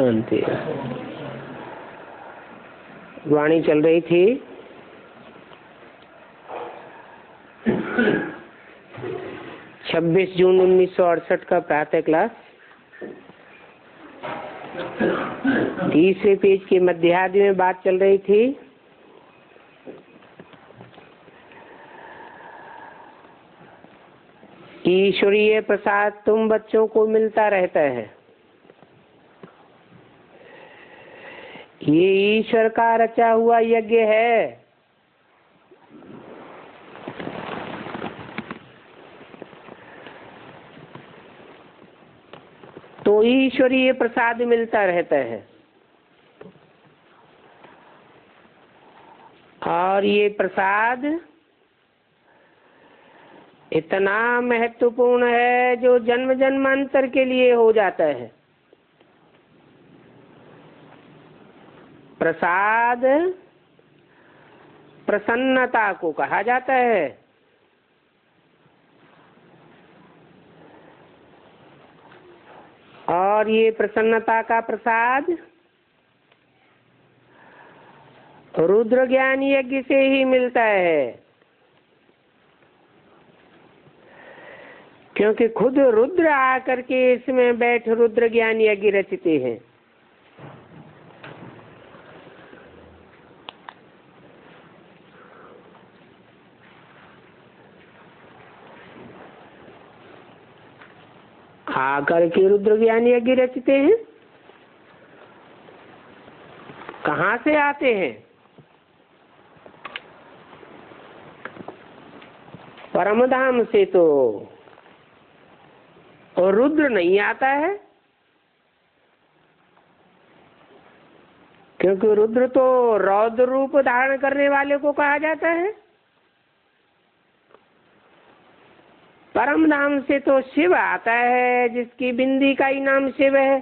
शांति। वाणी चल रही थी 26 जून 1968 का प्रातः क्लास, तीसरे पेज के मध्यार्ध में बात चल रही थी ईश्वरीय प्रसाद तुम बच्चों को मिलता रहता है। ये ईश्वर का रचा हुआ यज्ञ है। तो ईश्वरीय प्रसाद मिलता रहता है और ये प्रसाद इतना महत्वपूर्ण है जो जन्म जन्मांतर के लिए हो जाता है। प्रसाद प्रसन्नता को कहा जाता है। और ये प्रसन्नता का प्रसाद रुद्र ज्ञान यज्ञ से ही मिलता है, क्योंकि खुद रुद्र आकर के इसमें बैठ रुद्र ज्ञान यज्ञ रचते हैं। आकर के रुद्र ज्ञान यज्ञ रचते हैं। कहाँ से आते हैं? परमधाम से तो और रुद्र नहीं आता है, क्योंकि रुद्र तो रौद्र रूप धारण करने वाले को कहा जाता है। परम धाम से तो शिव आता है, जिसकी बिंदी का ही नाम शिव है।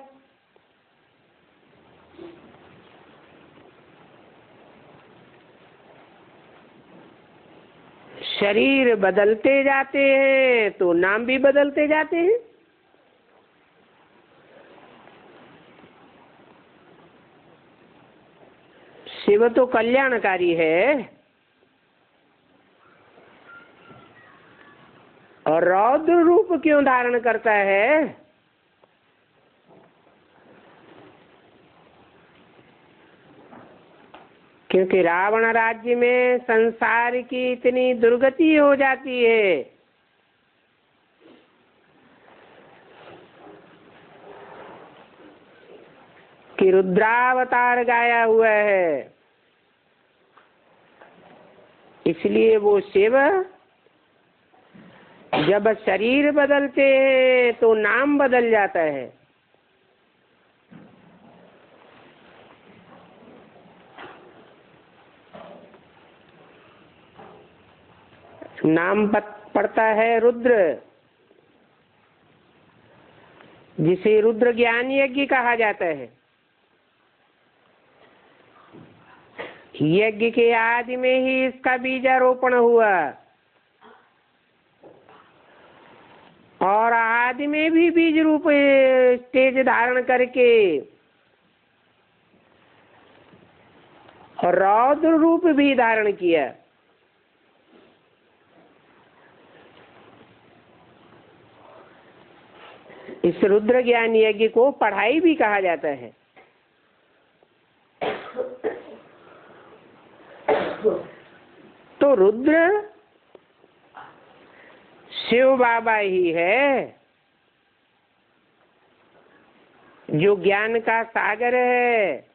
शरीर बदलते जाते हैं तो नाम भी बदलते जाते हैं। शिव तो कल्याणकारी है और रौद्र रूप क्यों धारण करता है? क्योंकि रावण राज्य में संसार की इतनी दुर्गति हो जाती है कि रुद्रावतार गाया हुआ है। इसलिए वो शिव जब शरीर बदलते हैं तो नाम बदल जाता है। नाम पड़ता है रुद्र, जिसे रुद्र ज्ञान यज्ञ कहा जाता है। यज्ञ के आदि में ही इसका बीजारोपण हुआ और आदि में भी बीज रूप तेज धारण करके और रौद्र रूप भी धारण किया। इस रुद्र ज्ञान यज्ञ को पढ़ाई भी कहा जाता है। तो रुद्र शिव बाबा ही है जो ज्ञान का सागर है।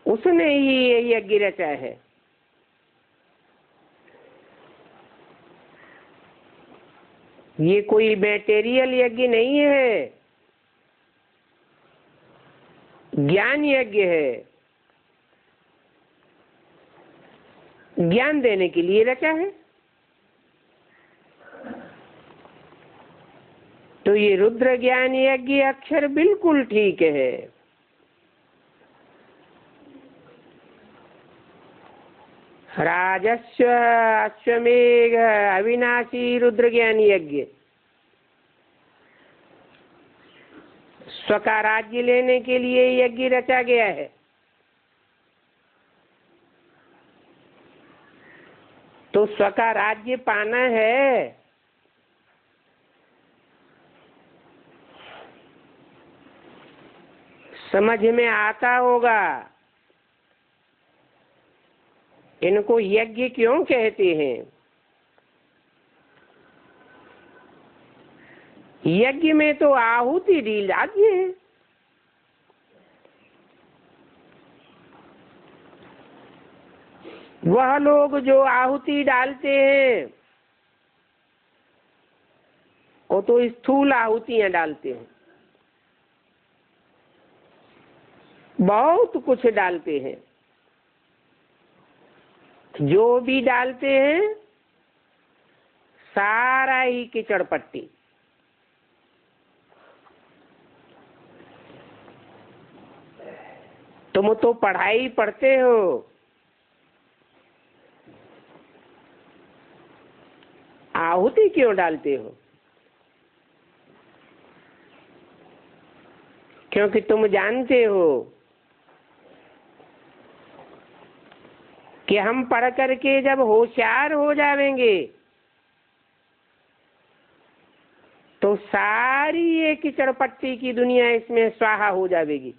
उसने ही ये यज्ञ रचा है। ये कोई मैटेरियल यज्ञ नहीं है, ज्ञान यज्ञ है। ज्ञान देने के लिए रचा है। तो ये रुद्र ज्ञान यज्ञ अक्षर बिल्कुल ठीक है। राजस्व अश्वमेघ अविनाशी रुद्र ज्ञान यज्ञ स्व का राज्य लेने के लिए यज्ञ रचा गया है। तो स्व का राज्य पाना है, समझ में आता होगा इनको यज्ञ क्यों कहते हैं। यज्ञ में तो आहुति दी जाती है। वह लोग जो आहुति डालते हैं वो तो स्थूल आहुतियां डालते हैं, बहुत कुछ डालते हैं। जो भी डालते हैं सारा ही कीचड़ पट्टी। तुम तो पढ़ाई पढ़ते हो, आहुति क्यों डालते हो? क्योंकि तुम जानते हो कि हम पढ़ करके जब होशियार हो जाएंगे तो सारी ये कीचड़ पट्टी की दुनिया इसमें स्वाहा हो जाएगी।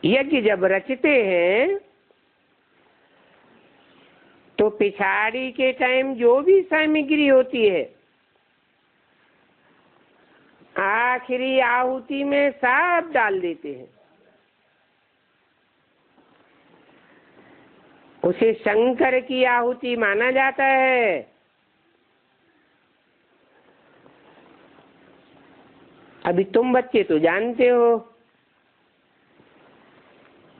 यज्ञ जब रचते हैं तो पिछाड़ी के टाइम जो भी सामग्री होती है आखिरी आहुति में सब डाल देते हैं। उसे शंकर की आहुति माना जाता है। अभी तुम बच्चे तो जानते हो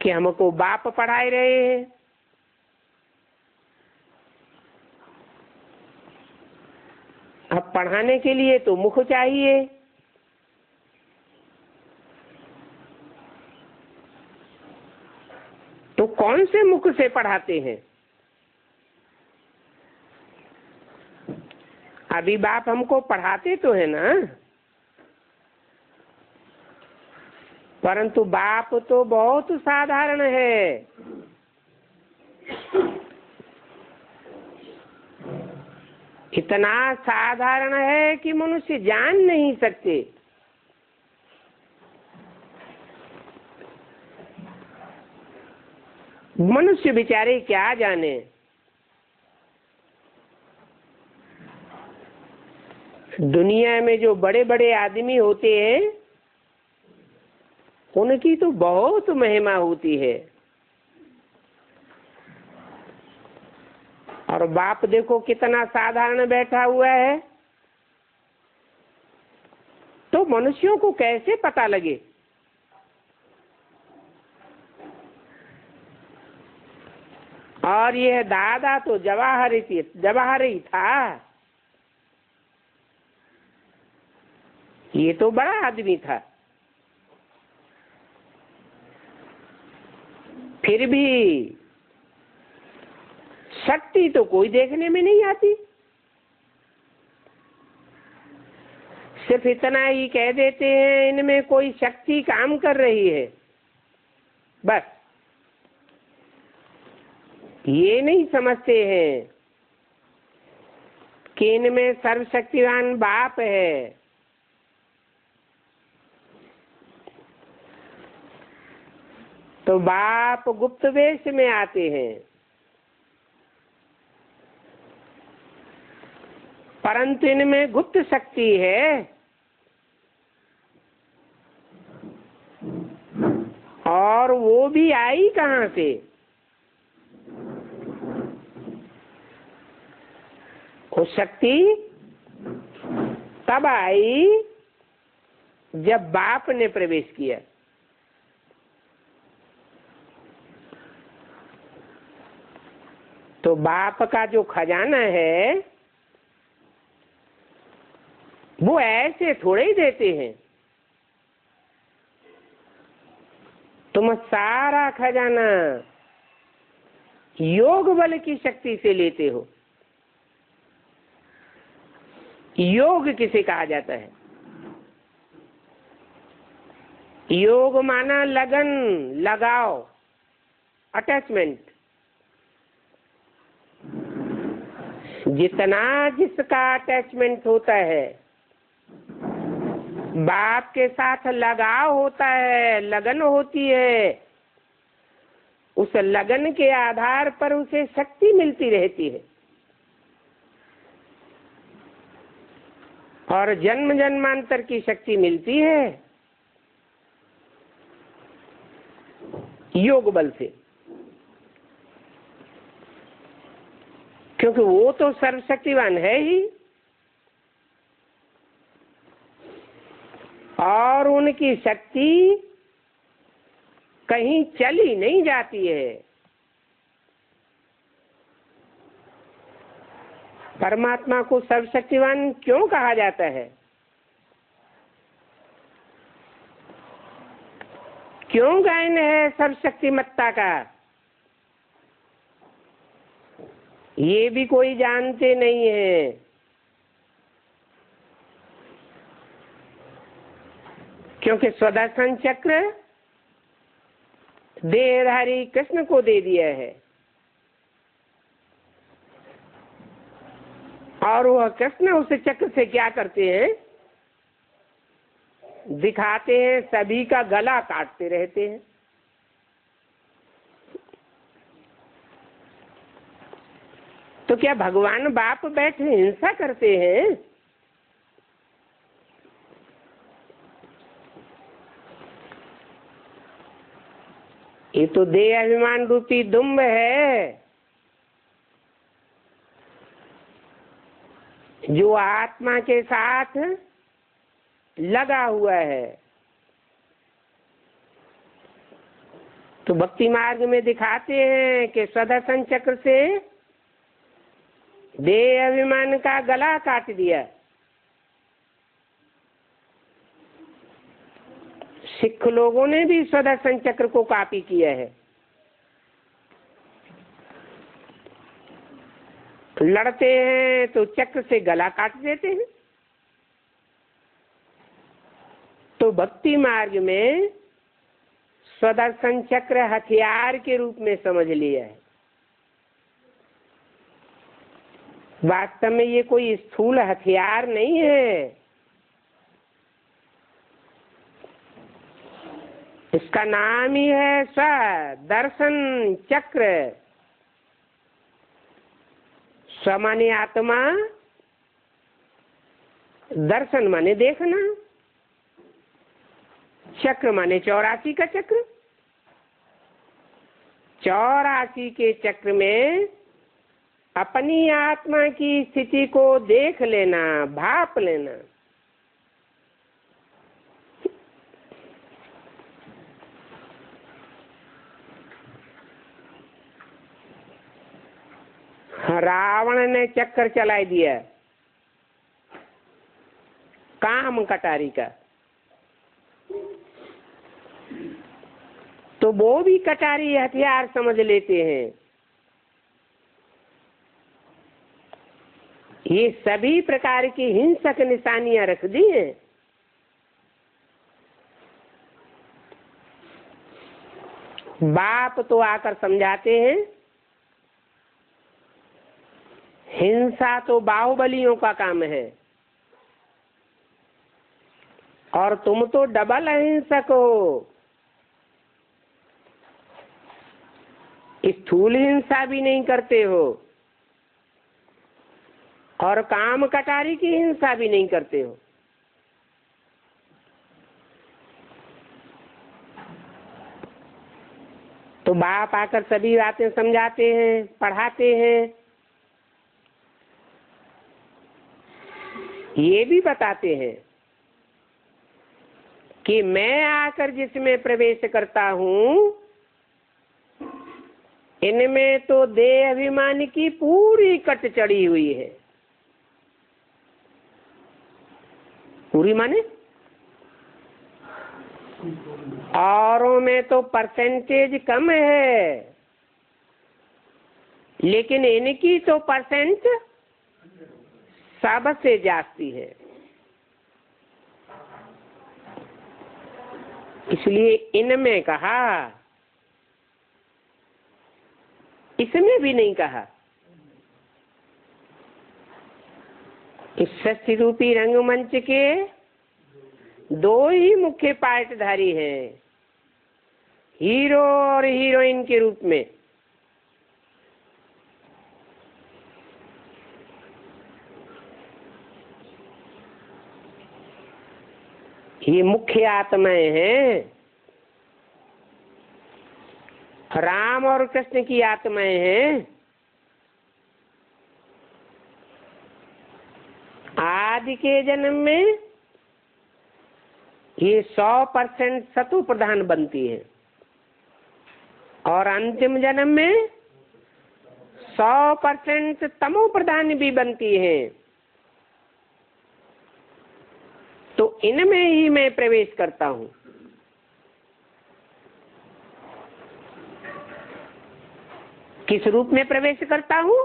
कि हमको बाप पढ़ाए रहे हैं। अब पढ़ाने के लिए तो मुख चाहिए। तो कौन से मुख से पढ़ाते हैं? अभी बाप हमको पढ़ाते तो है ना, परंतु बाप तो बहुत साधारण है। इतना साधारण है कि मनुष्य जान नहीं सकते। मनुष्य बेचारे क्या जाने। दुनिया में जो बड़े बड़े आदमी होते हैं उनकी तो बहुत महिमा होती है। और बाप देखो कितना साधारण बैठा हुआ है, तो मनुष्यों को कैसे पता लगे? और यह दादा तो जवाहरी था। ये तो बड़ा आदमी था, फिर भी शक्ति तो कोई देखने में नहीं आती। सिर्फ इतना ही कह देते हैं इनमें कोई शक्ति काम कर रही है, बस। ये नहीं समझते हैं कि इनमें सर्वशक्तिवान बाप है। तो बाप गुप्त वेश में आते हैं, परंतु इनमें गुप्त शक्ति है। और वो भी आई कहां से? वो शक्ति तब आई जब बाप ने प्रवेश किया। तो बाप का जो खजाना है वो ऐसे थोड़े ही देते हैं। तुम सारा खजाना योग बल की शक्ति से लेते हो। योग किसे कहा जाता है? योग माना लगन, लगाव, अटैचमेंट। जितना जिसका अटैचमेंट होता है, बाप के साथ लगाव होता है, लगन होती है, उस लगन के आधार पर उसे शक्ति मिलती रहती है और जन्म जन्मांतर की शक्ति मिलती है योग बल से, क्योंकि वो तो सर्वशक्तिवान है ही और उनकी शक्ति कहीं चली नहीं जाती है। परमात्मा को सर्वशक्तिवान क्यों कहा जाता है? क्यों गायन है सर्वशक्तिमत्ता का? ये भी कोई जानते नहीं है। क्योंकि सुदर्शन चक्र देहधारी कृष्ण को दे दिया है और वह कृष्ण उस चक्र से क्या करते हैं? दिखाते हैं, सभी का गला काटते रहते हैं। तो क्या भगवान बाप बैठे हिंसा करते हैं? ये तो देह अभिमान रूपी दुम्ब है जो आत्मा के साथ लगा हुआ है। तो भक्ति मार्ग में दिखाते हैं कि सुदर्शन चक्र से देह अभिमान का गला काट दिया। सिख लोगों ने भी सुदर्शन चक्र को कॉपी किया है। लड़ते हैं तो चक्र से गला काट देते हैं। तो भक्ति मार्ग में सुदर्शन चक्र हथियार के रूप में समझ लिया है। वास्तव में ये कोई स्थूल हथियार नहीं है। इसका नाम ही है स्वदर्शन चक्र। स्व माने आत्मा, दर्शन माने देखना, चक्र माने 84 का चक्र। 84 के चक्र में अपनी आत्मा की स्थिति को देख लेना, भाप लेना। रावण ने चक्कर चला दिया काम कटारी का, तो वो भी कटारी हथियार समझ लेते हैं। ये सभी प्रकार की हिंसक निशानियां रख दी हैं। बाप तो आकर समझाते हैं, हिंसा तो बाहुबलियों का काम है और तुम तो डबल अहिंसक हो। स्थूल हिंसा भी नहीं करते हो और काम कटारी की हिंसा भी नहीं करते हो। तो बाप आकर सभी बातें समझाते हैं, पढ़ाते हैं। ये भी बताते हैं कि मैं आकर जिसमें प्रवेश करता हूं, इनमें तो देह अभिमान की पूरी कट चढ़ी हुई है। पूरी माने औरों में तो परसेंटेज कम है, लेकिन इनकी तो परसेंट सबसे जास्ती है। इसलिए इनमें कहा, इसमें भी नहीं कहा। इस षष्ठी रूपी रंगमंच के दो ही मुख्य पार्टधारी हैं, हीरो और हीरोइन के रूप में। ये मुख्य आत्माएं हैं, राम और कृष्ण की आत्माएं हैं। आदि के जन्म में ये 100% सतो प्रधान बनती है और अंतिम जन्म में 100% तमो प्रधान भी बनती है। तो इनमें ही मैं प्रवेश करता हूं। किस रूप में प्रवेश करता हूं?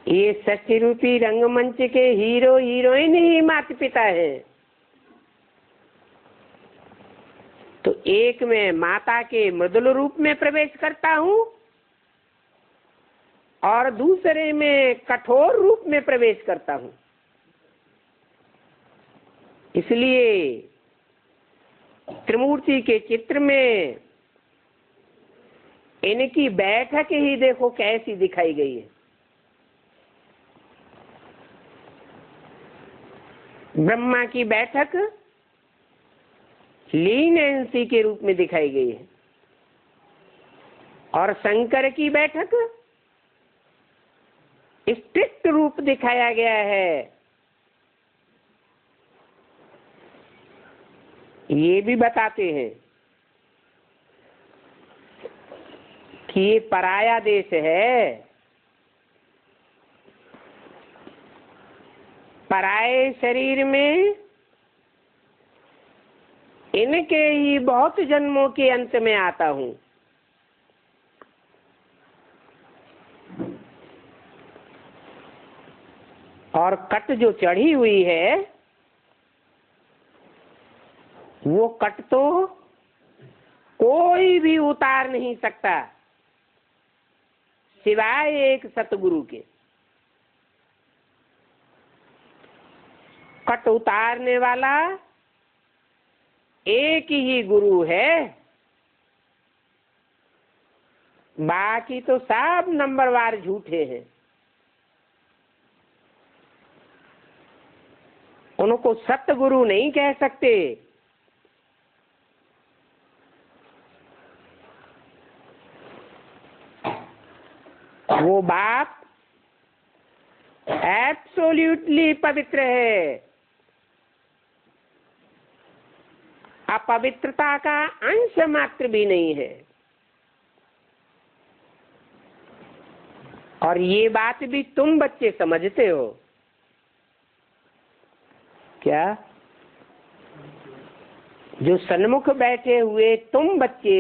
ये षष्ठी रूपी रंगमंच के हीरो हीरोइन ही माता पिता है। तो एक में माता के मृदुल रूप में प्रवेश करता हूं और दूसरे में कठोर रूप में प्रवेश करता हूं। इसलिए त्रिमूर्ति के चित्र में इनकी बैठक ही देखो कैसी दिखाई गई है। ब्रह्मा की बैठक लीनियंसी के रूप में दिखाई गई है और शंकर की बैठक स्ट्रिक्ट रूप दिखाया गया है। ये भी बताते हैं कि ये पराया देश है, पराये शरीर में इनके ही बहुत जन्मों के अंत में आता हूं। और कट जो चढ़ी हुई है वो कट तो कोई भी उतार नहीं सकता सिवाय एक सतगुरु के। कट उतारने वाला एक ही गुरु है, बाकी तो सब नंबरवार झूठे हैं। उनको सतगुरु नहीं कह सकते। वो बाप एब्सोल्युटली पवित्र है, अपवित्रता का अंश मात्र भी नहीं है। और ये बात भी तुम बच्चे समझते हो क्या? जो सन्मुख बैठे हुए तुम बच्चे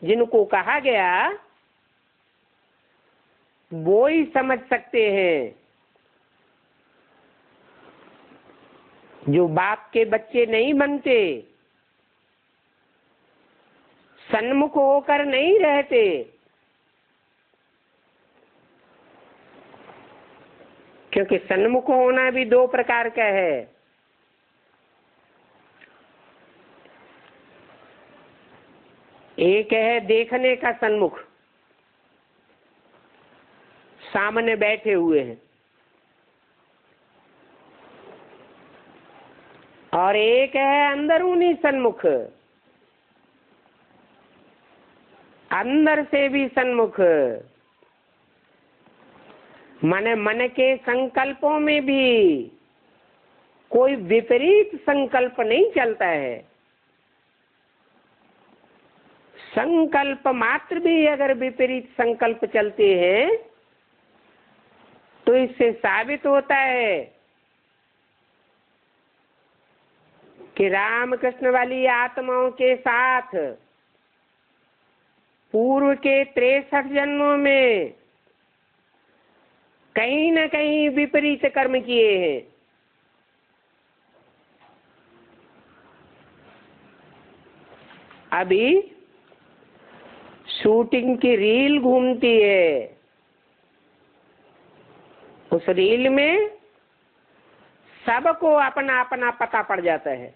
जिनको कहा गया वो ही समझ सकते हैं। जो बाप के बच्चे नहीं बनते, सन्मुख होकर नहीं रहते, क्योंकि सन्मुख होना भी दो प्रकार का है। एक है देखने का सन्मुख, सामने बैठे हुए हैं, और एक है अंदरूनी सन्मुख, अंदर से भी सन्मुख। मन के संकल्पों में भी कोई विपरीत संकल्प नहीं चलता है। संकल्प मात्र भी अगर विपरीत संकल्प चलते हैं तो इससे साबित होता है कि रामकृष्ण वाली आत्माओं के साथ पूर्व के 63 जन्मों में कहीं न कहीं विपरीत कर्म किए हैं। अभी शूटिंग की रील घूमती है, उस रील में सबको अपना अपना पता पड़ जाता है।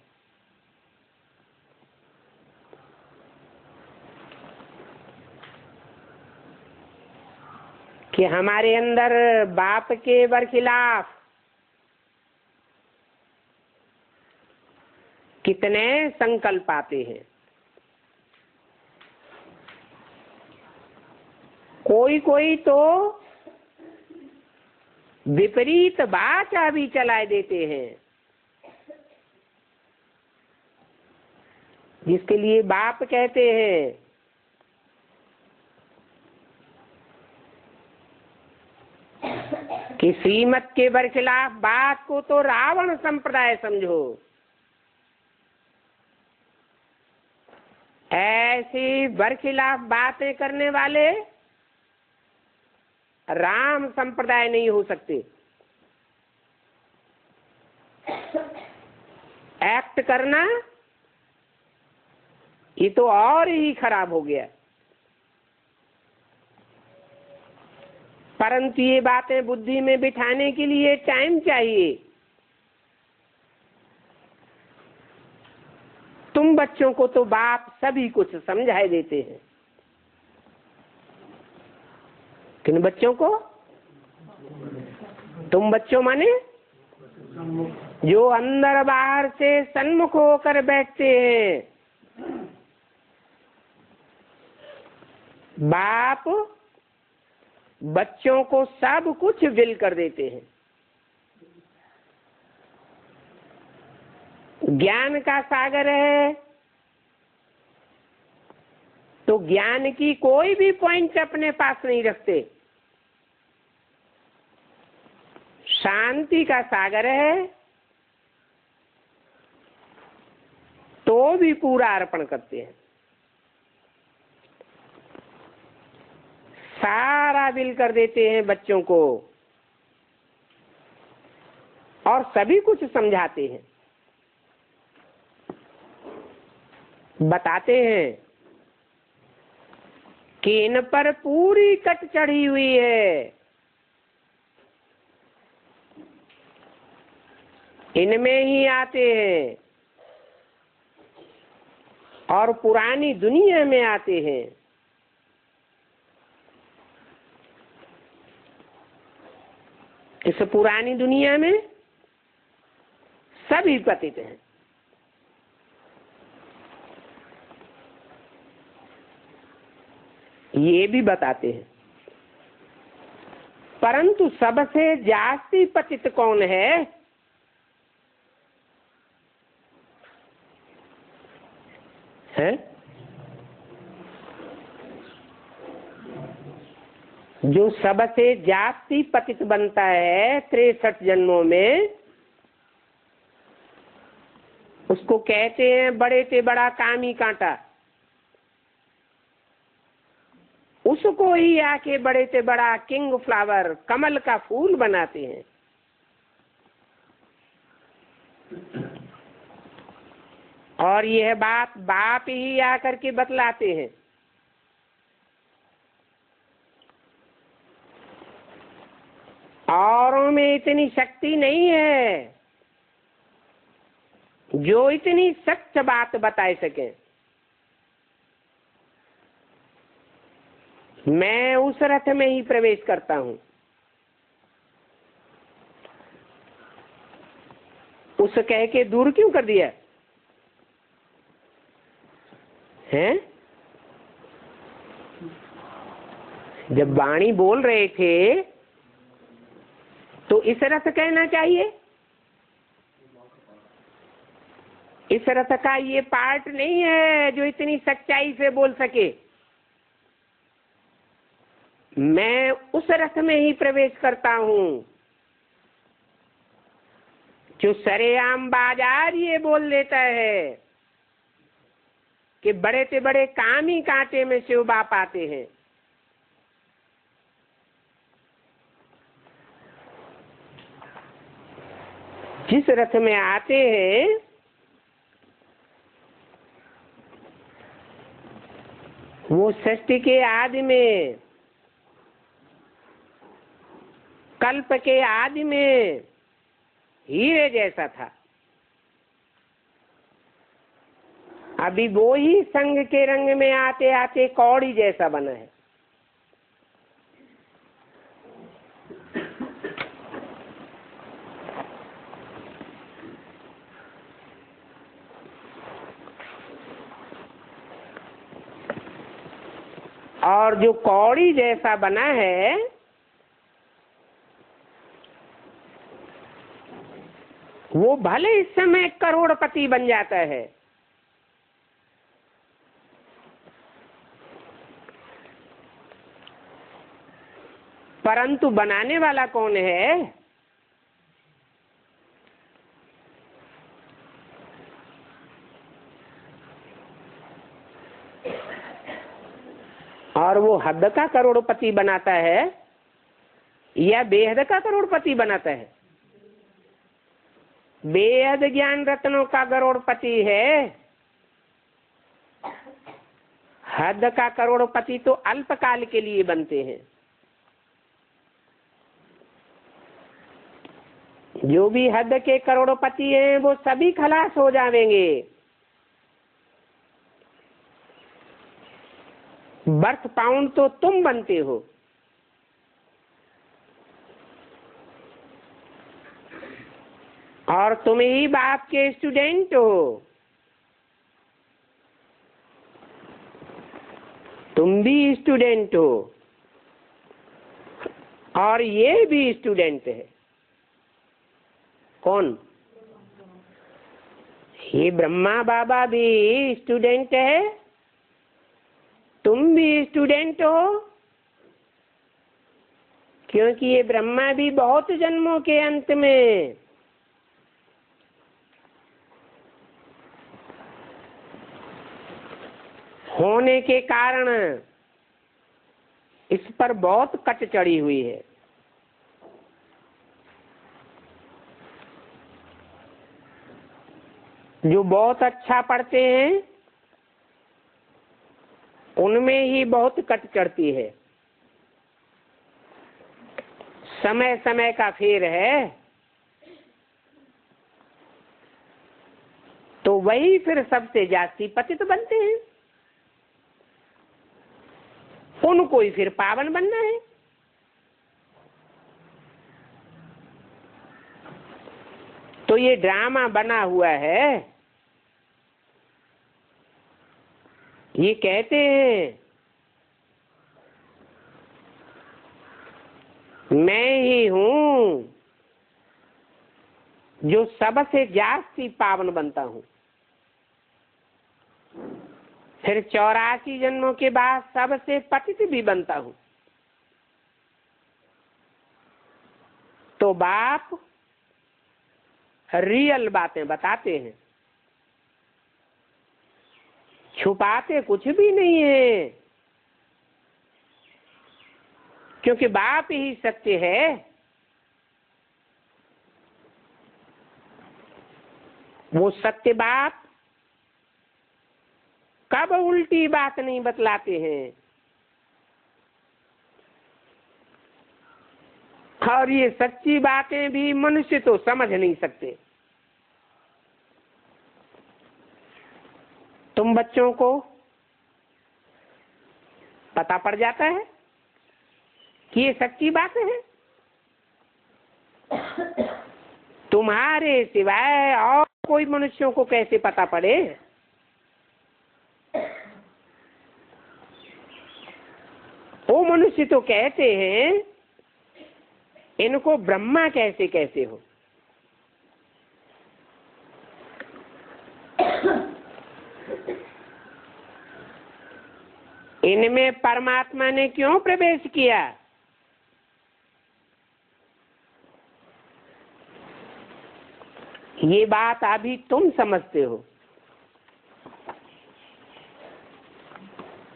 कि हमारे अंदर बाप के बरखिलाफ कितने संकल्प आते हैं। कोई कोई तो विपरीत वाचा भी चला देते हैं, जिसके लिए बाप कहते हैं कि श्रीमत के बरखिलाफ बात को तो रावण संप्रदाय समझो। ऐसी बरखिलाफ बातें करने वाले राम संप्रदाय नहीं हो सकते। एक्ट करना ये तो और ही खराब हो गया। परंतु ये बातें बुद्धि में बिठाने के लिए टाइम चाहिए। तुम बच्चों को तो बाप सभी कुछ समझाए देते हैं, किन बच्चों को? तुम बच्चों माने जो अंदर बाहर से सन्मुख होकर बैठते हैं। बाप बच्चों को सब कुछ विल कर देते हैं। ज्ञान का सागर है तो ज्ञान की कोई भी पॉइंट अपने पास नहीं रखते। शांति का सागर है तो भी पूरा अर्पण करते हैं। सारा विल कर देते हैं बच्चों को और सभी कुछ समझाते हैं, बताते हैं कि इन पर पूरी कट चढ़ी हुई है, इनमें ही आते हैं और पुरानी दुनिया में आते हैं। इस पुरानी दुनिया में सभी पतित हैं। ये भी बताते हैं। परंतु सबसे जास्ती पतित कौन है? है जो सबसे जास्ती पतित बनता है 63 जन्मों में, उसको कहते हैं बड़े से बड़ा कामी कांटा। उसको ही आके बड़े से बड़ा किंग फ्लावर, कमल का फूल बनाते हैं। और यह बात बाप ही आकर के बतलाते हैं। औरों में इतनी शक्ति नहीं है जो इतनी सच्च बात बता सके। मैं उस रथ में ही प्रवेश करता हूं। उस कह के दूर क्यों कर दिया है? जब वाणी बोल रहे थे तो इस रथ कहना चाहिए। इस रथ का ये पार्ट नहीं है जो इतनी सच्चाई से बोल सके। मैं उस रथ में ही प्रवेश करता हूं जो सरेआम बाजार ये बोल देता है कि बड़े से बड़े काम ही कांटे में शिव बाप आते हैं। जिस रथ में आते हैं वो सृष्टि के आदि में, कल्प के आदि में हीरे जैसा था। अभी वो ही संग के रंग में आते आते कौड़ी जैसा बना है। और जो कौड़ी जैसा बना है वो भले इस समय करोड़पति बन जाता है, परंतु बनाने वाला कौन है? और वो हद का करोड़पति बनाता है या बेहद का करोड़पति बनाता है? बेहद ज्ञान रत्नों का करोड़पति है। हद का करोड़पति तो अल्पकाल के लिए बनते हैं। जो भी हद के करोड़पति हैं वो सभी खलास हो जाएंगे। बर्थ पाउंड तो तुम बनते हो। और तुम ही बाप के स्टूडेंट हो। तुम भी स्टूडेंट हो और ये भी स्टूडेंट है। कौन? ये ब्रह्मा बाबा भी स्टूडेंट है, तुम भी स्टूडेंट हो। क्योंकि ये ब्रह्मा भी बहुत जन्मों के अंत में होने के कारण इस पर बहुत कट चढ़ी हुई है। जो बहुत अच्छा पढ़ते हैं उनमें ही बहुत कट चढ़ती है। समय समय का फेर है, तो वही फिर सबसे जास्ती पतित बनते हैं। उनको ही फिर पावन बनना है। तो ये ड्रामा बना हुआ है। ये कहते हैं मैं ही हूं जो सबसे जास्ती पावन बनता हूं। फिर 84 जन्मों के बाद सबसे पतित भी बनता हूं। तो बाप रियल बातें बताते हैं, छुपाते कुछ भी नहीं है। क्योंकि बाप ही सत्य है। वो सत्य बाप कब उल्टी बात नहीं बतलाते हैं। और ये सच्ची बातें भी मनुष्य तो समझ नहीं सकते। तुम बच्चों को पता पड़ जाता है कि ये सच्ची बात है। तुम्हारे सिवाय और कोई मनुष्यों को कैसे पता पड़े? वो मनुष्य तो कहते हैं इनको ब्रह्मा कैसे कैसे हो। इनमें परमात्मा ने क्यों प्रवेश किया? ये बात अभी तुम समझते हो।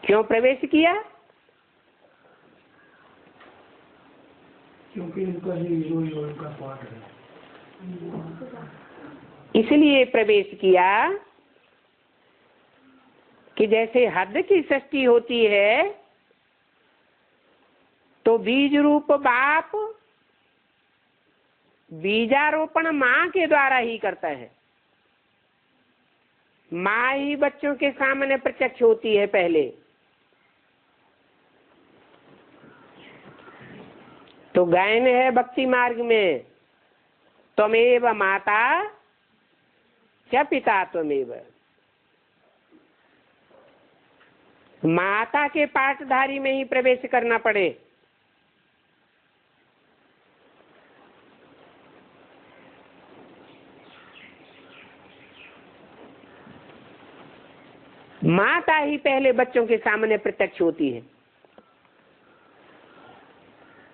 क्यों प्रवेश किया? क्योंकि इनका ही इनका पार्ट है। इसलिए प्रवेश किया कि जैसे हद की सृष्टि होती है तो बीज रूप बाप बीजारोपण माँ के द्वारा ही करता है। माँ ही बच्चों के सामने प्रत्यक्ष होती है पहले। तो गायन है भक्ति मार्ग में, त्वमेव माता च पिता त्वमेव। माता के पाठधारी में ही प्रवेश करना पड़े। माता ही पहले बच्चों के सामने प्रत्यक्ष होती है,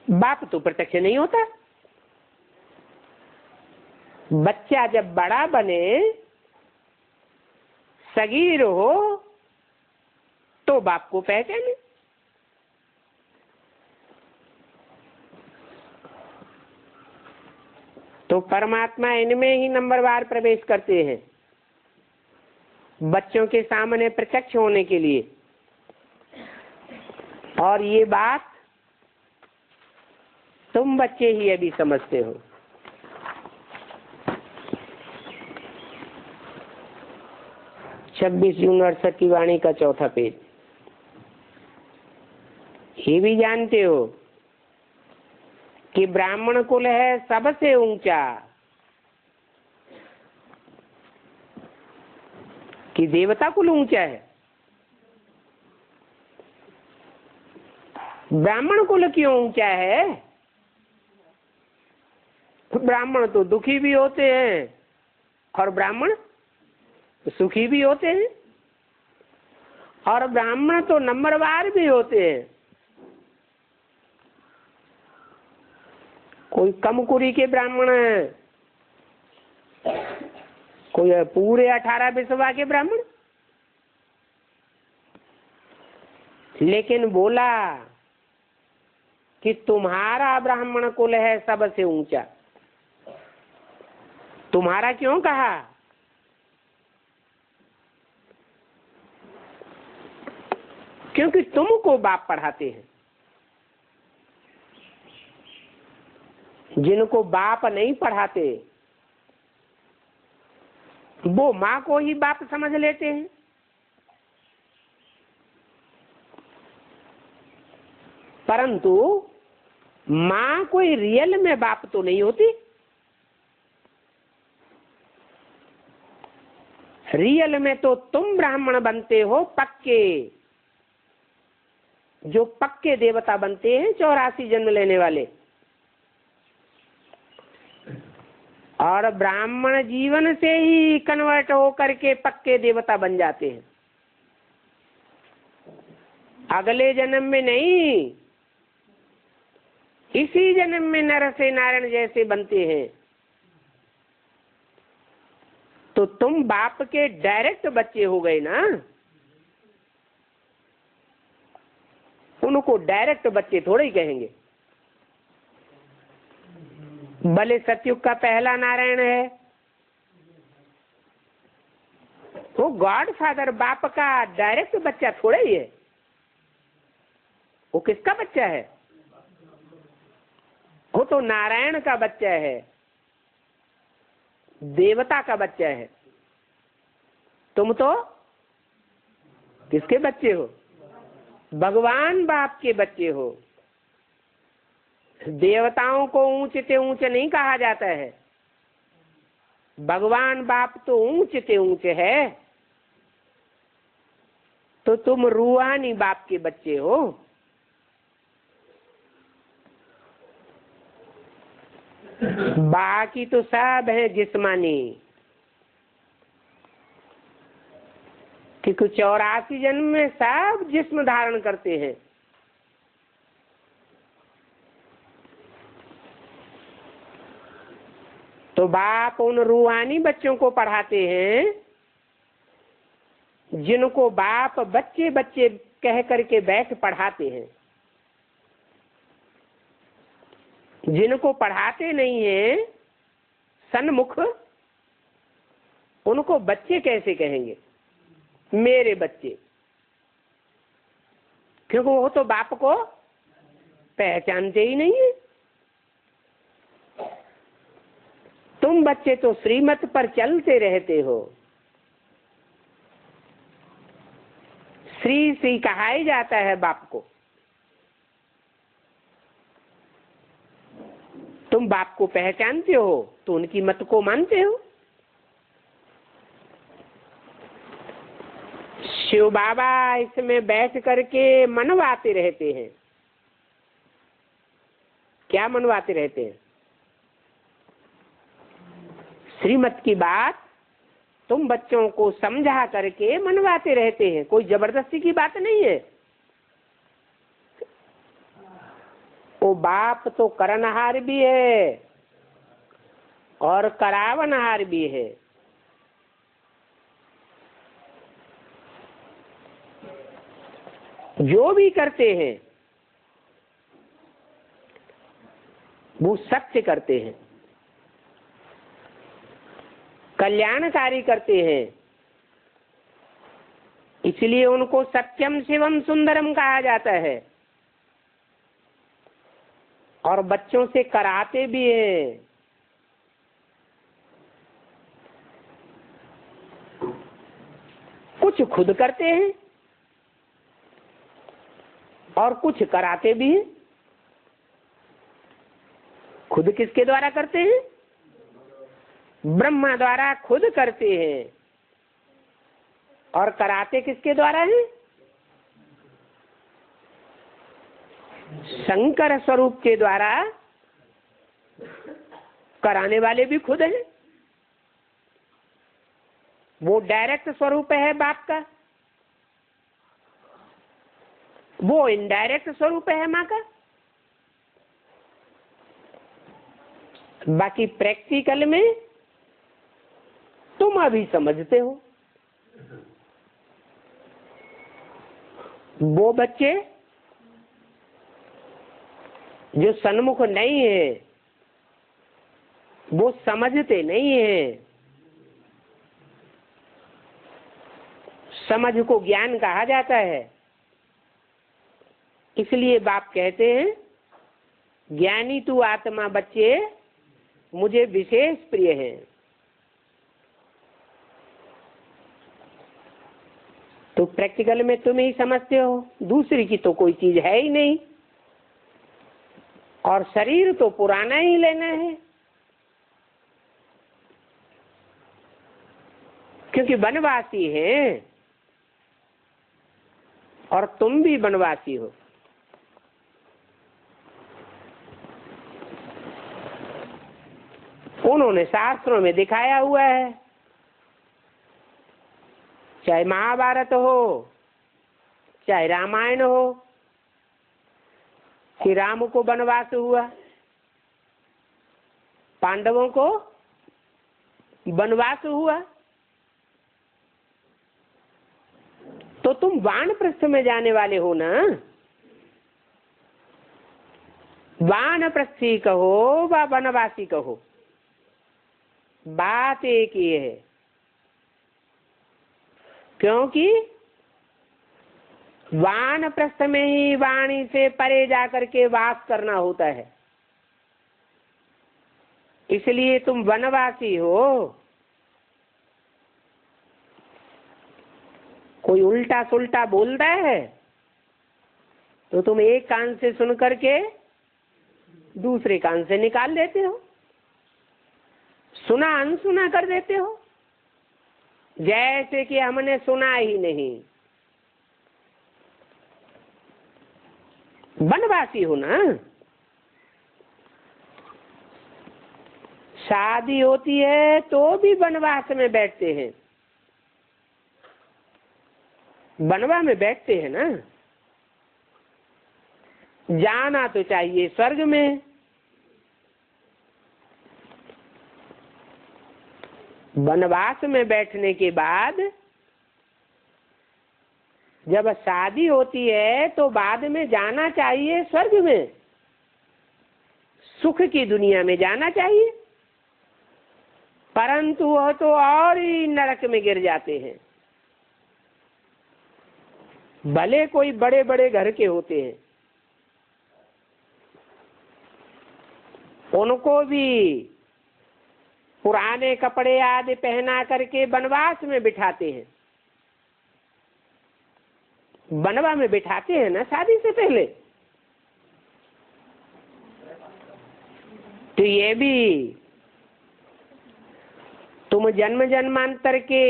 बाप तो प्रत्यक्ष नहीं होता। बच्चा जब बड़ा बने, सगीर हो, तो बाप को पहचाने। तो परमात्मा इनमें ही नंबरवार प्रवेश करते हैं, बच्चों के सामने प्रत्यक्ष होने के लिए। और ये बात तुम बच्चे ही अभी समझते हो। छब्बीस जून 68 की वाणी का चौथा पेज। ये भी जानते हो कि ब्राह्मण कुल है सबसे ऊंचा, कि देवता कुल ऊंचा है। ब्राह्मण कुल क्यों ऊंचा है? ब्राह्मण तो दुखी भी होते हैं और ब्राह्मण सुखी भी होते हैं, और ब्राह्मण तो नंबरवार भी होते हैं। कोई कमकुरी के ब्राह्मण है, कोई पूरे 18 विश्वा के ब्राह्मण। लेकिन बोला कि तुम्हारा ब्राह्मण कुल है सबसे ऊंचा। तुम्हारा क्यों कहा? क्योंकि तुमको बाप पढ़ाते हैं। जिनको बाप नहीं पढ़ाते वो माँ को ही बाप समझ लेते हैं। परंतु माँ कोई रियल में बाप तो नहीं होती। रियल में तो तुम ब्राह्मण बनते हो पक्के, जो पक्के देवता बनते हैं 84 जन्म लेने वाले। और ब्राह्मण जीवन से ही कन्वर्ट होकर के पक्के देवता बन जाते हैं, अगले जन्म में नहीं। इसी जन्म में नर से नारायण जैसे बनते हैं। तो तुम बाप के डायरेक्ट बच्चे हो गए ना। उनको डायरेक्ट बच्चे थोड़े ही कहेंगे। भले सतयुग का पहला नारायण है, वो गॉड फादर बाप का डायरेक्ट बच्चा थोड़ा ही है। वो किसका बच्चा है? वो तो नारायण का बच्चा है, देवता का बच्चा है। तुम तो किसके बच्चे हो? भगवान बाप के बच्चे हो। देवताओं को ऊंचे से ऊंचे नहीं कहा जाता है, भगवान बाप तो ऊंचे से ऊंचे है। तो तुम रूहानी बाप के बच्चे हो। बाकी तो सब है जिस्मानी, क्योंकि 84 जन्म में सब जिस्म धारण करते हैं। तो बाप उन रूहानी बच्चों को पढ़ाते हैं जिनको बाप बच्चे बच्चे कह करके बैठ पढ़ाते हैं। जिनको पढ़ाते नहीं है सन्मुख, उनको बच्चे कैसे कहेंगे? मेरे बच्चे, क्योंकि वो तो बाप को पहचानते ही नहीं है। तुम बच्चे तो श्रीमत पर चलते रहते हो, श्री श्री कहा ही जाता है बाप को। तुम बाप को पहचानते हो तो उनकी मत को मानते हो। शिव बाबा इसमें बैठ करके मनवाते रहते हैं। क्या मनवाते रहते हैं? श्रीमत की बात तुम बच्चों को समझा करके मनवाते रहते हैं, कोई जबरदस्ती की बात नहीं है। वो बाप तो करनहार भी है और करावनहार भी है। जो भी करते हैं वो सत्य करते हैं, कल्याणकारी करते हैं, इसलिए उनको सत्यम शिवम सुंदरम कहा जाता है। और बच्चों से कराते भी हैं। कुछ खुद करते हैं और कुछ कराते भी हैं। खुद किसके द्वारा करते हैं? ब्रह्मा द्वारा खुद करते हैं। और कराते किसके द्वारा हैं? शंकर स्वरूप के द्वारा कराने वाले भी खुद हैं। वो डायरेक्ट स्वरूप है बाप का, वो इनडायरेक्ट स्वरूप है माँ का। बाकी प्रैक्टिकल में तुम अभी समझते हो। वो बच्चे जो सन्मुख नहीं है, वो समझते नहीं है। समझ को ज्ञान कहा जाता है। इसलिए बाप कहते हैं, ज्ञानी तू आत्मा बच्चे मुझे विशेष प्रिय है। तो प्रैक्टिकल में तुम ही समझते हो, दूसरी की तो कोई चीज है ही नहीं। और शरीर तो पुराना ही लेना है, क्योंकि वनवासी हैं और तुम भी वनवासी हो। उन्होंने शास्त्रों में दिखाया हुआ है, चाहे महाभारत हो चाहे रामायण हो, कि राम को वनवास हुआ, पांडवों को वनवास हुआ। तो तुम वानप्रस्थ में जाने वाले हो ना। वानप्रस्थी कहो व वनवासी कहो, बात एक ही है। क्योंकि वानप्रस्थ में ही वाणी से परे जाकर के वास करना होता है। इसलिए तुम वनवासी हो। कोई उल्टा सुल्टा बोलता है तो तुम एक कान से सुन करके दूसरे कान से निकाल देते हो, सुना अनसुना कर देते हो, जैसे कि हमने सुना ही नहीं। वनवासी हो ना। शादी होती है तो भी वनवास में बैठते हैं, वनवा में बैठते हैं ना। जाना तो चाहिए स्वर्ग में। वनवास में बैठने के बाद जब शादी होती है तो बाद में जाना चाहिए स्वर्ग में, सुख की दुनिया में जाना चाहिए। परंतु वह तो और ही नरक में गिर जाते हैं। भले कोई बड़े बड़े घर के होते हैं, उनको भी पुराने कपड़े आदि पहना करके वनवास में बिठाते हैं। बनवा में बिठाते हैं ना शादी से पहले। तो ये भी तुम जन्म जन्मांतर के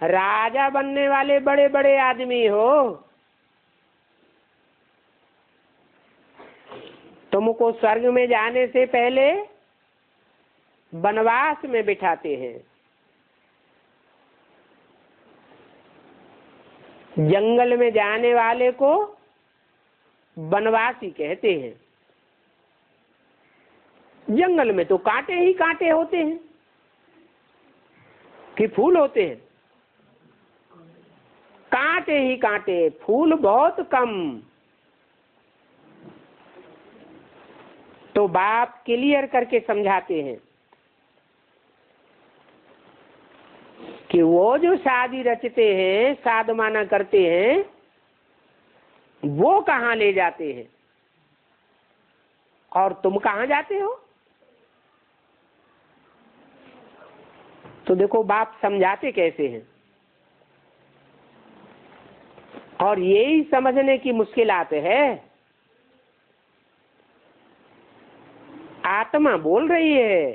राजा बनने वाले बड़े बड़े आदमी हो, तुमको स्वर्ग में जाने से पहले वनवास में बिठाते हैं। जंगल में जाने वाले को वनवासी कहते हैं। जंगल में तो कांटे ही कांटे होते हैं कि फूल होते हैं? कांटे ही कांटे, फूल बहुत कम। तो बाप क्लियर करके समझाते हैं कि वो जो शादी रचते हैं, साधमाना करते हैं, वो कहाँ ले जाते हैं और तुम कहाँ जाते हो? तो देखो बाप समझाते कैसे हैं। और यही समझने की मुश्किलात है। आत्मा बोल रही है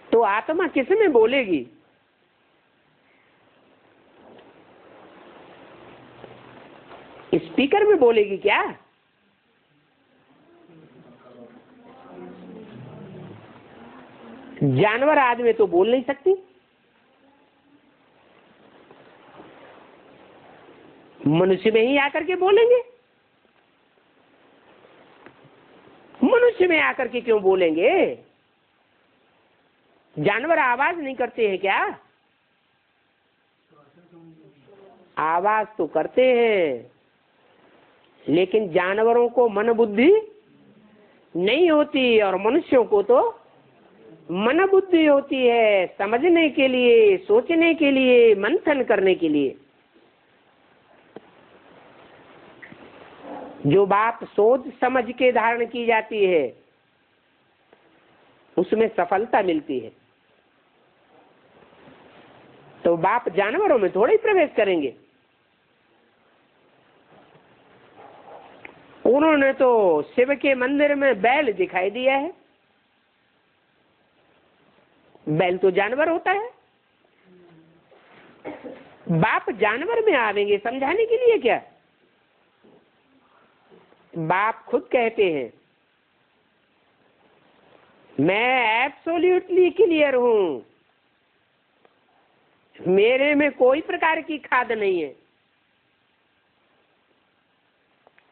तो आत्मा किस में बोलेगी? स्पीकर में बोलेगी क्या? जानवर आदमी तो बोल नहीं सकती। मनुष्य में ही आकर के बोलेंगे। मनुष्य में आकर के क्यों बोलेंगे? जानवर आवाज नहीं करते हैं क्या? आवाज तो करते हैं, लेकिन जानवरों को मन बुद्धि नहीं होती और मनुष्यों को तो मन बुद्धि होती है, समझने के लिए, सोचने के लिए, मंथन करने के लिए। जो बात सोच समझ के धारण की जाती है उसमें सफलता मिलती है। तो बाप जानवरों में थोड़े ही प्रवेश करेंगे। उन्होंने तो शिव के मंदिर में बैल दिखाई दिया है। बैल तो जानवर होता है। बाप जानवर में आवेंगे समझाने के लिए क्या? बाप खुद कहते हैं मैं एब्सोल्युटली क्लियर हूं, मेरे में कोई प्रकार की खाद नहीं है,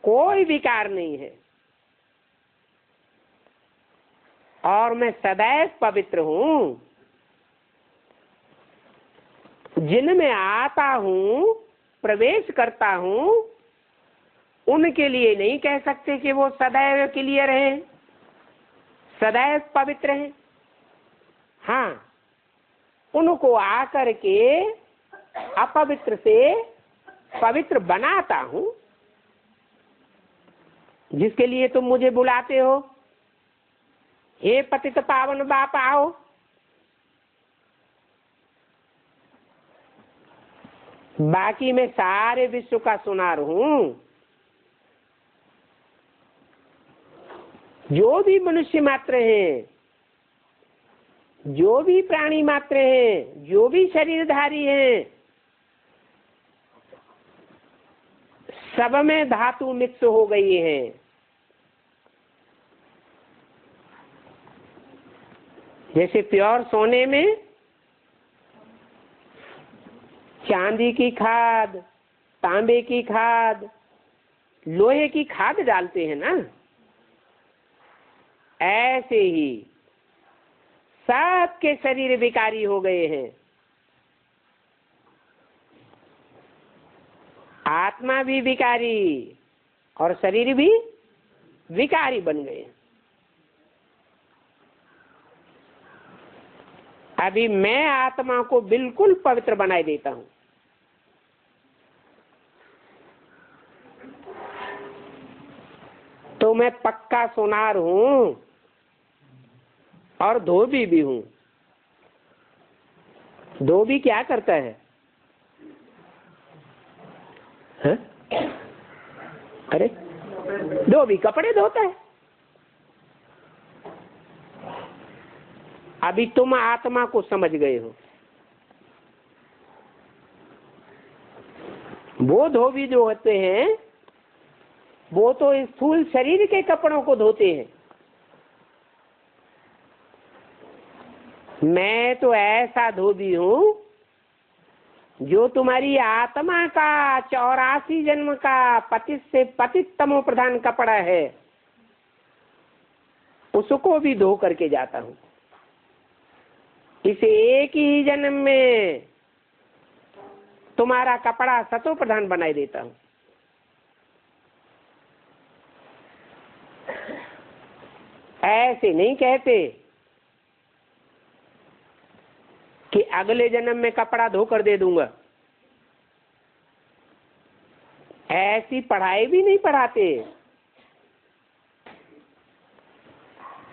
कोई विकार नहीं है, और मैं सदैव पवित्र हूं। जिनमें आता हूं, प्रवेश करता हूं, उनके लिए नहीं कह सकते कि वो सदैव क्लियर हैं, सदैव पवित्र हैं। हाँ, उनको आकर के अपवित्र से पवित्र बनाता हूं, जिसके लिए तुम मुझे बुलाते हो, हे पतित पावन बाप आओ। बाकी मैं सारे विश्व का सुनार हूं। जो भी मनुष्य मात्र हैं, जो भी प्राणी मात्र हैं, जो भी शरीरधारी हैं, सब में धातु मिक्स हो गई है। जैसे प्योर सोने में चांदी की खाद, तांबे की खाद, लोहे की खाद डालते हैं ना, ऐसे ही सबके शरीर विकारी हो गए हैं। आत्मा भी विकारी और शरीर भी विकारी बन गए। अभी मैं आत्मा को बिल्कुल पवित्र बनाए देता हूं। तो मैं पक्का सोनार हूं और धोबी भी हूं। धोबी क्या करता है? है? अरे धोबी कपड़े धोता है। अभी तुम आत्मा को समझ गए हो। वो धोबी जो होते हैं वो तो स्थूल शरीर के कपड़ों को धोते हैं। मैं तो ऐसा धोबी हूं जो तुम्हारी आत्मा का 84 जन्म का पतित से पतितमो प्रधान कपड़ा है, उसको भी धो करके जाता हूं। इस एक ही जन्म में तुम्हारा कपड़ा सतो प्रधान बनाए देता हूं। ऐसे नहीं कहते कि अगले जन्म में कपड़ा धोकर दे दूंगा। ऐसी पढ़ाई भी नहीं पढ़ाते।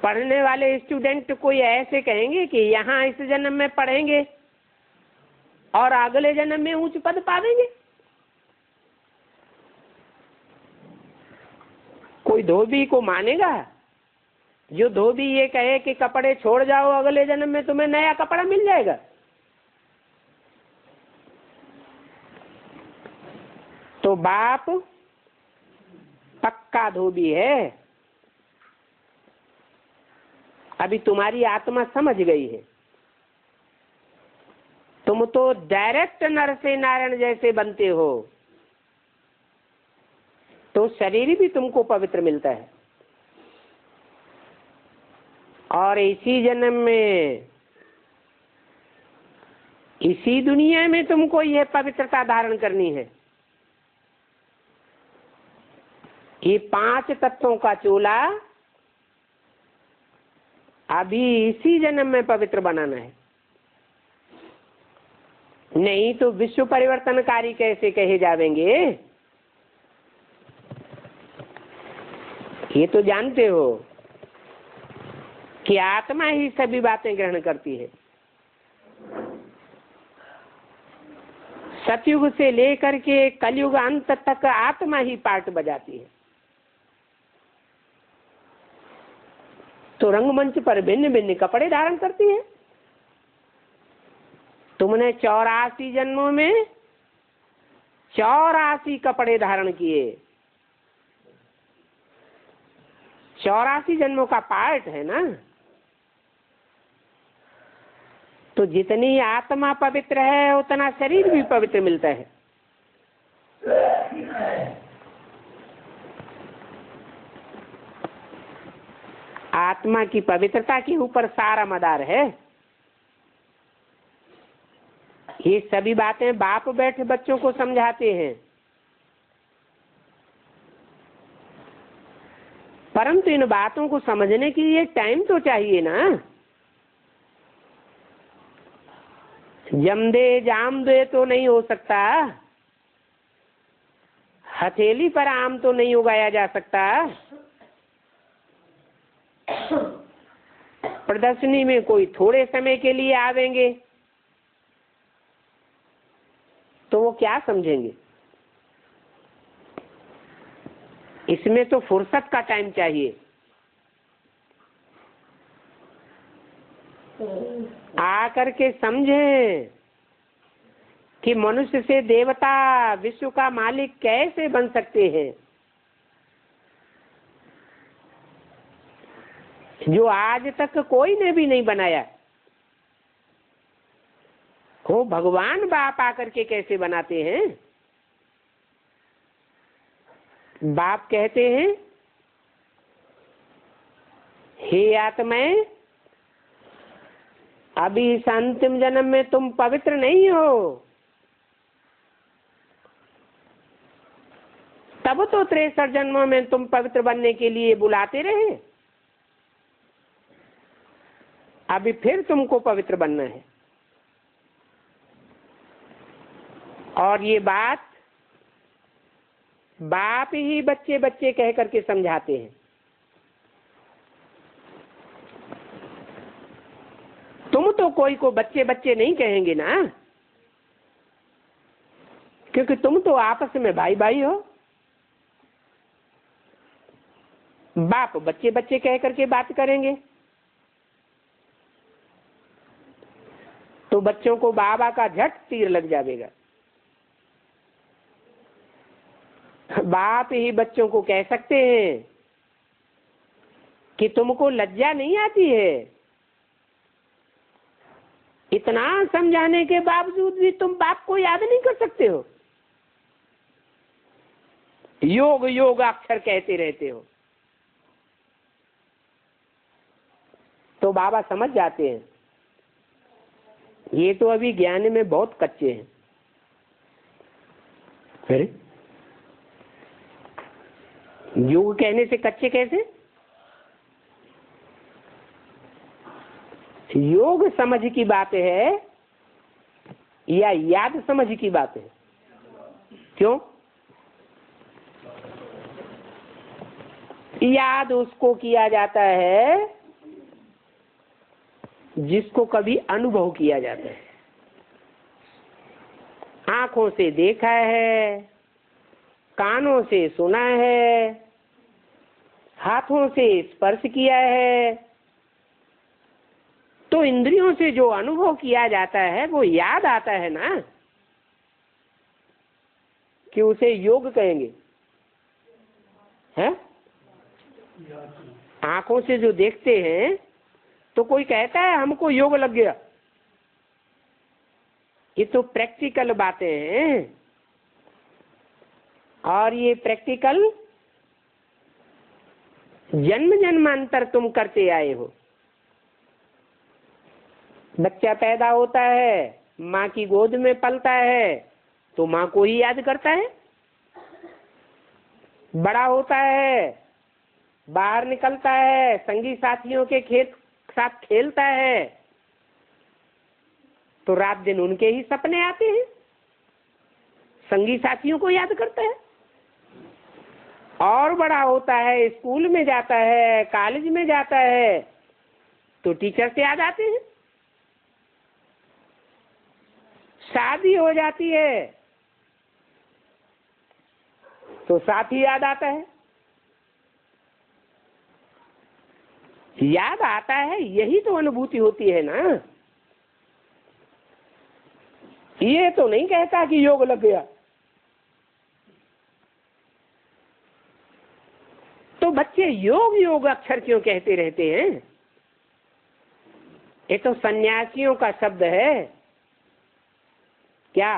पढ़ने वाले स्टूडेंट कोई ऐसे कहेंगे कि यहाँ इस जन्म में पढ़ेंगे और अगले जन्म में उच्च पद पावेंगे? कोई धोबी को मानेगा? जो धोबी ये कहे कि कपड़े छोड़ जाओ, अगले जन्म में तुम्हें नया कपड़ा मिल जाएगा। तो बाप पक्का धोबी है। अभी तुम्हारी आत्मा समझ गई है। तुम तो डायरेक्ट नर से नारायण जैसे बनते हो, तो शरीर भी तुमको पवित्र मिलता है। और इसी जन्म में, इसी दुनिया में तुमको यह पवित्रता धारण करनी है। ये 5 तत्वों का चोला अभी इसी जन्म में पवित्र बनाना है। नहीं तो विश्व परिवर्तनकारी कैसे कहे जावेंगे? ये तो जानते हो कि आत्मा ही सभी बातें ग्रहण करती है। सतयुग से लेकर के कलयुग अंत तक आत्मा ही पार्ट बजाती है। तो रंगमंच पर भिन्न भिन्न कपड़े धारण करती है। तुमने 84 जन्मों में 84 कपड़े धारण किए। 84 जन्मों का पार्ट है ना। तो जितनी आत्मा पवित्र है उतना शरीर भी पवित्र मिलता है। आत्मा की पवित्रता के ऊपर सारा मदार है। ये सभी बातें बाप बैठे बच्चों को समझाते हैं, परंतु इन बातों को समझने के लिए टाइम तो चाहिए ना। जम दे जाम दे तो नहीं हो सकता। हथेली पर आम तो नहीं उगाया जा सकता। प्रदर्शनी में कोई थोड़े समय के लिए आवेंगे तो वो क्या समझेंगे? इसमें तो फुर्सत का टाइम चाहिए। आकर के समझें कि मनुष्य से देवता विश्व का मालिक कैसे बन सकते हैं, जो आज तक कोई ने भी नहीं बनाया। वो भगवान बाप आकर के कैसे बनाते हैं? बाप कहते हैं, हे आत्माएं, अभी इस अंतिम जन्म में तुम पवित्र नहीं हो, तब तो 63 जन्मों में तुम पवित्र बनने के लिए बुलाते रहे। अभी फिर तुमको पवित्र बनना है। और ये बात बाप ही बच्चे बच्चे कह करके समझाते हैं। तुम तो कोई को बच्चे बच्चे नहीं कहेंगे ना, क्योंकि तुम तो आपस में भाई भाई हो। बाप बच्चे बच्चे कह करके बात करेंगे तो बच्चों को बाबा का झट तीर लग जाएगा। बाप ही बच्चों को कह सकते हैं कि तुमको लज्जा नहीं आती है, इतना समझाने के बावजूद भी तुम बाप को याद नहीं कर सकते हो, योग योग अक्षर कहते रहते हो। तो बाबा समझ जाते हैं ये तो अभी ज्ञान में बहुत कच्चे हैं। फिर योग कहने से कच्चे कैसे? योग समझ की बात है या याद समझ की बात है? क्यों? याद उसको किया जाता है जिसको कभी अनुभव किया जाता है, आंखों से देखा है, कानों से सुना है, हाथों से स्पर्श किया है। तो इंद्रियों से जो अनुभव किया जाता है वो याद आता है ना, कि उसे योग कहेंगे। है आंखों से जो देखते हैं तो कोई कहता है हमको योग लग गया, ये तो प्रैक्टिकल बातें हैं। और ये प्रैक्टिकल जन्म जन्मांतर तुम करते आए हो। बच्चा पैदा होता है, माँ की गोद में पलता है तो माँ को ही याद करता है। बड़ा होता है, बाहर निकलता है, संगी साथियों के साथ खेलता है तो रात दिन उनके ही सपने आते हैं, संगी साथियों को याद करता है। और बड़ा होता है, स्कूल में जाता है, कॉलेज में जाता है तो टीचर से याद आते हैं। शादी हो जाती है तो साथी याद आता है। याद आता है, यही तो अनुभूति होती है ना। ये तो नहीं कहता कि योग लग गया। तो बच्चे योग योग अक्षर क्यों कहते रहते हैं? ये तो सन्यासियों का शब्द है। क्या?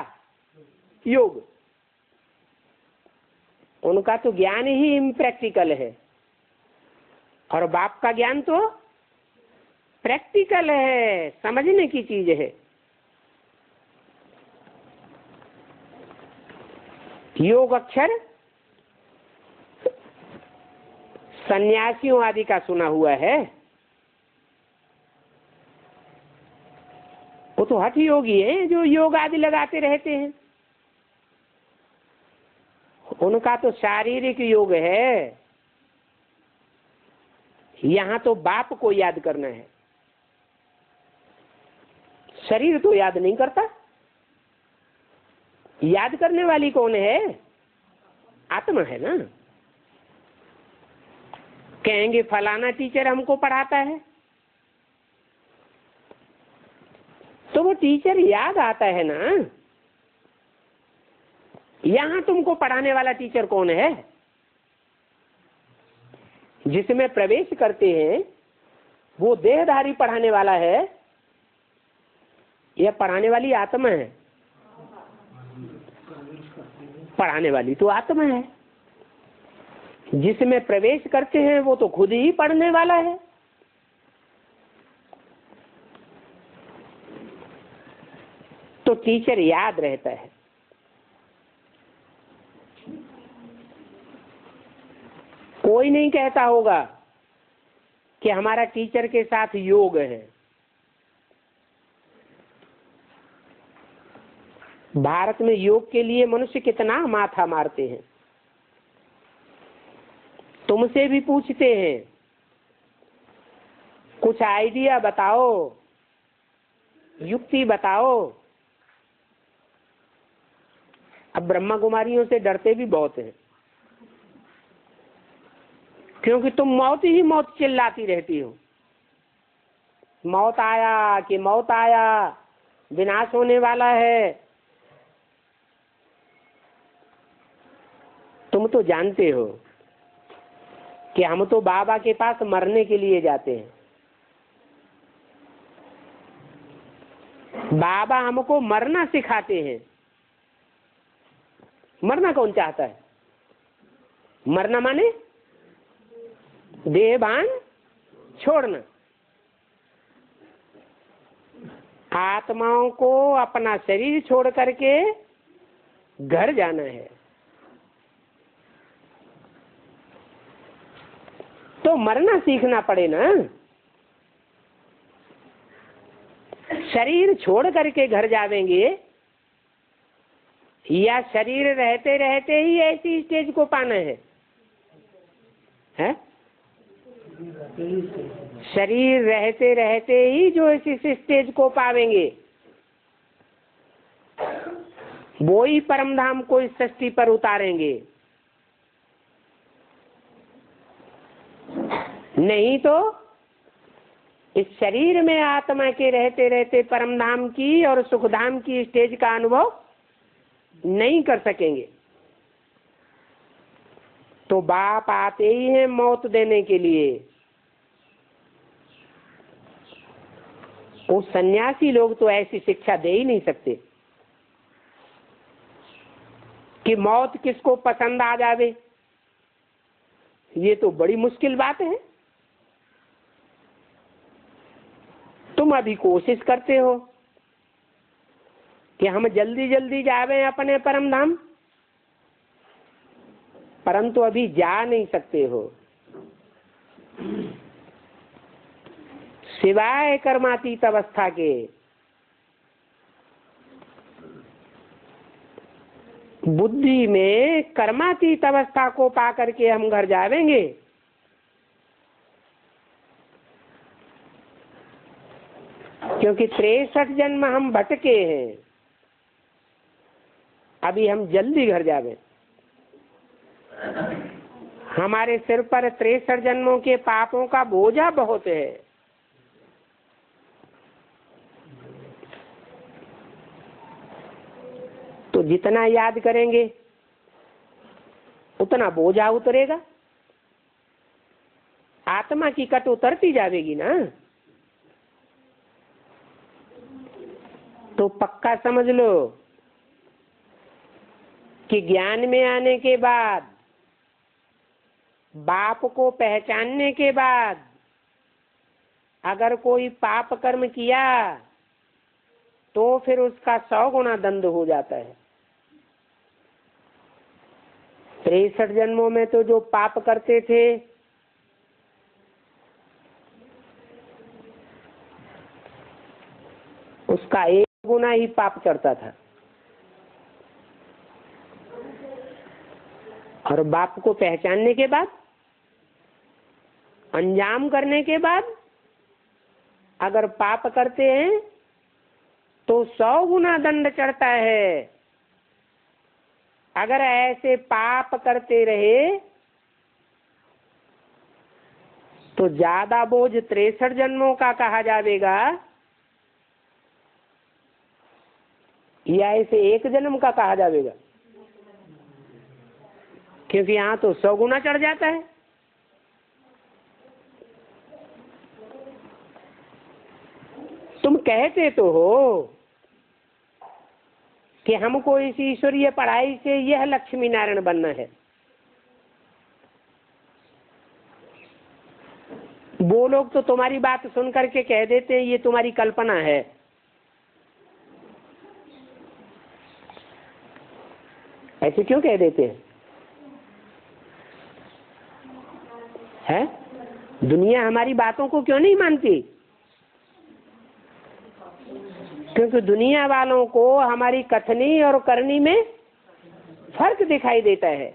योग। उनका तो ज्ञान ही इम्प्रैक्टिकल है और बाप का ज्ञान तो प्रैक्टिकल है, समझने की चीज है। योग अक्षर सन्यासियों आदि का सुना हुआ है, वो तो हठ योगी है जो योग आदि लगाते रहते हैं। उनका तो शारीरिक योग है, यहाँ तो बाप को याद करना है। शरीर तो याद नहीं करता। याद करने वाली कौन है? आत्मा है ना। कहेंगे फलाना टीचर हमको पढ़ाता है, तो वो टीचर याद आता है ना। यहाँ तुमको पढ़ाने वाला टीचर कौन है? जिसमें प्रवेश करते हैं वो देहधारी पढ़ाने वाला है या पढ़ाने वाली आत्मा है? पढ़ाने वाली तो आत्मा है। जिसमें प्रवेश करते हैं वो तो खुद ही पढ़ने वाला है। तो टीचर याद रहता है। कोई नहीं कहता होगा कि हमारा टीचर के साथ योग है। भारत में योग के लिए मनुष्य कितना माथा मारते हैं। तुमसे भी पूछते हैं कुछ आइडिया बताओ, युक्ति बताओ। अब ब्रह्मा कुमारियों से डरते भी बहुत हैं, क्योंकि तुम मौत ही मौत चिल्लाती रहती हो। मौत आया कि मौत आया, विनाश होने वाला है। तुम तो जानते हो कि हम तो बाबा के पास मरने के लिए जाते हैं। बाबा हमको मरना सिखाते हैं। मरना कौन चाहता है? मरना माने देह भान छोड़ना। आत्माओं को अपना शरीर छोड़ करके घर जाना है। तो मरना सीखना पड़े ना। शरीर छोड़ करके घर जावेंगे या शरीर रहते रहते ही ऐसी स्टेज को पाना है? शरीर रहते रहते ही जो इस स्टेज को पावेंगे वो ही परम धाम को इस सृष्टि पर उतारेंगे। नहीं तो इस शरीर में आत्मा के रहते रहते परम धाम की और सुख धाम की स्टेज का अनुभव नहीं कर सकेंगे। तो बाप आते ही हैं मौत देने के लिए। वो सन्यासी लोग तो ऐसी शिक्षा दे ही नहीं सकते कि मौत किसको पसंद आ जावे। ये तो बड़ी मुश्किल बात है। तुम अभी कोशिश करते हो कि हम जल्दी जल्दी जावे अपने परम धाम, परंतु अभी जा नहीं सकते हो, सिवाय कर्मातीत अवस्था के। बुद्धि में कर्मातीत अवस्था को पा करके हम घर जावेंगे। क्योंकि 63 जन्म हम भटके हैं, अभी हम जल्दी घर जावे। हमारे सिर पर 63 जन्मों के पापों का बोझा बहुत है। तो जितना याद करेंगे उतना बोझा उतरेगा। आत्मा की कट उतरती जाएगी ना। तो पक्का समझ लो कि ज्ञान में आने के बाद, बाप को पहचानने के बाद, अगर कोई पाप कर्म किया तो फिर उसका 100 गुना दंड हो जाता है। 63 जन्मों में तो जो पाप करते थे उसका 1 गुना ही पाप चढ़ता था। और बाप को पहचानने के बाद, अंजाम करने के बाद अगर पाप करते हैं तो 100 गुना दंड चढ़ता है। अगर ऐसे पाप करते रहे तो ज्यादा बोझ 63 जन्मों का कहा जाएगा या इसे 1 जन्म का कहा जाएगा? क्योंकि यहाँ तो 100 गुना चढ़ जाता है। तुम कहते तो हो कि हमको इस ईश्वरीय पढ़ाई से यह लक्ष्मी नारायण बनना है। वो लोग तो तुम्हारी बात सुन करके कह देते हैं ये तुम्हारी कल्पना है। ऐसे क्यों कह देते हैं? दुनिया हमारी बातों को क्यों नहीं मानती? क्योंकि दुनिया वालों को हमारी कथनी और करनी में फर्क दिखाई देता है।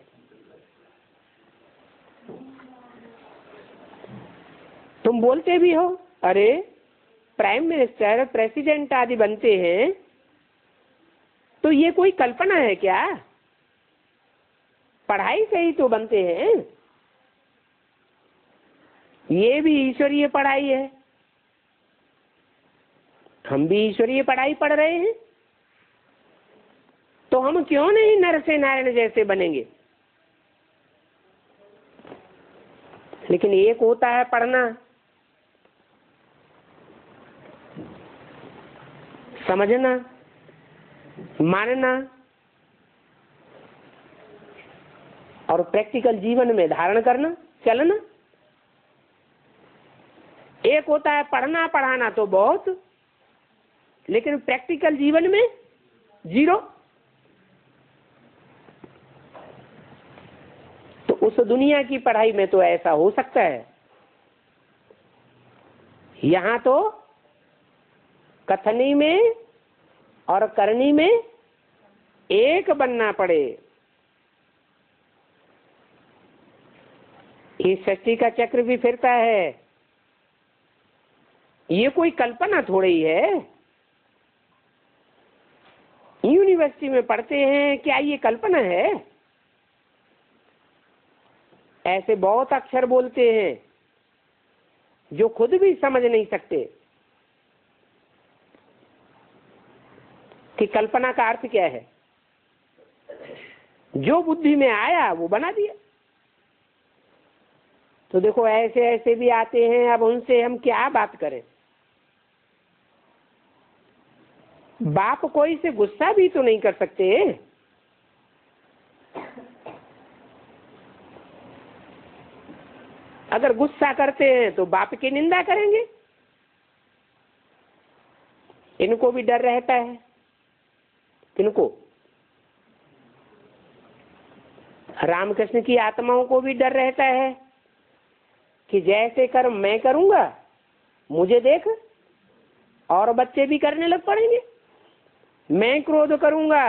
तुम बोलते भी हो, अरे प्राइम मिनिस्टर, प्रेसिडेंट आदि बनते हैं तो ये कोई कल्पना है क्या? पढ़ाई से ही तो बनते हैं, ये भी ईश्वरीय पढ़ाई है। हम भी ईश्वरीय पढ़ाई पढ़ रहे हैं, तो हम क्यों नहीं नर से नारायण जैसे बनेंगे? लेकिन एक होता है पढ़ना, समझना, मानना और प्रैक्टिकल जीवन में धारण करना, चलना। एक होता है पढ़ना पढ़ाना तो बहुत, लेकिन प्रैक्टिकल जीवन में जीरो। तो उस दुनिया की पढ़ाई में तो ऐसा हो सकता है, यहां तो कथनी में और करनी में एक बनना पड़े। इस सृष्टि का चक्र भी फिरता है, ये कोई कल्पना थोड़ी है। यूनिवर्सिटी में पढ़ते हैं, क्या ये कल्पना है? ऐसे बहुत अक्षर बोलते हैं जो खुद भी समझ नहीं सकते कि कल्पना का अर्थ क्या है। जो बुद्धि में आया वो बना दिया। तो देखो ऐसे ऐसे भी आते हैं, अब उनसे हम क्या बात करें? बाप कोई से गुस्सा भी तो नहीं कर सकते। अगर गुस्सा करते हैं तो बाप की निंदा करेंगे। इनको भी डर रहता है। किनको? रामकृष्ण की आत्माओं को भी डर रहता है कि जैसे कर्म मैं करूंगा मुझे देख और बच्चे भी करने लग पड़ेंगे। मैं क्रोध करूंगा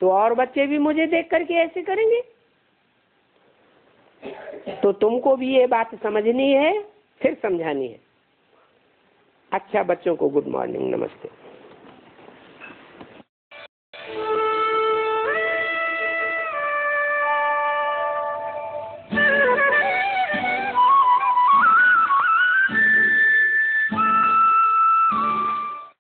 तो और बच्चे भी मुझे देख करके ऐसे करेंगे। तो तुमको भी ये बात समझनी है, फिर समझानी है। अच्छा बच्चों को गुड मॉर्निंग, नमस्ते।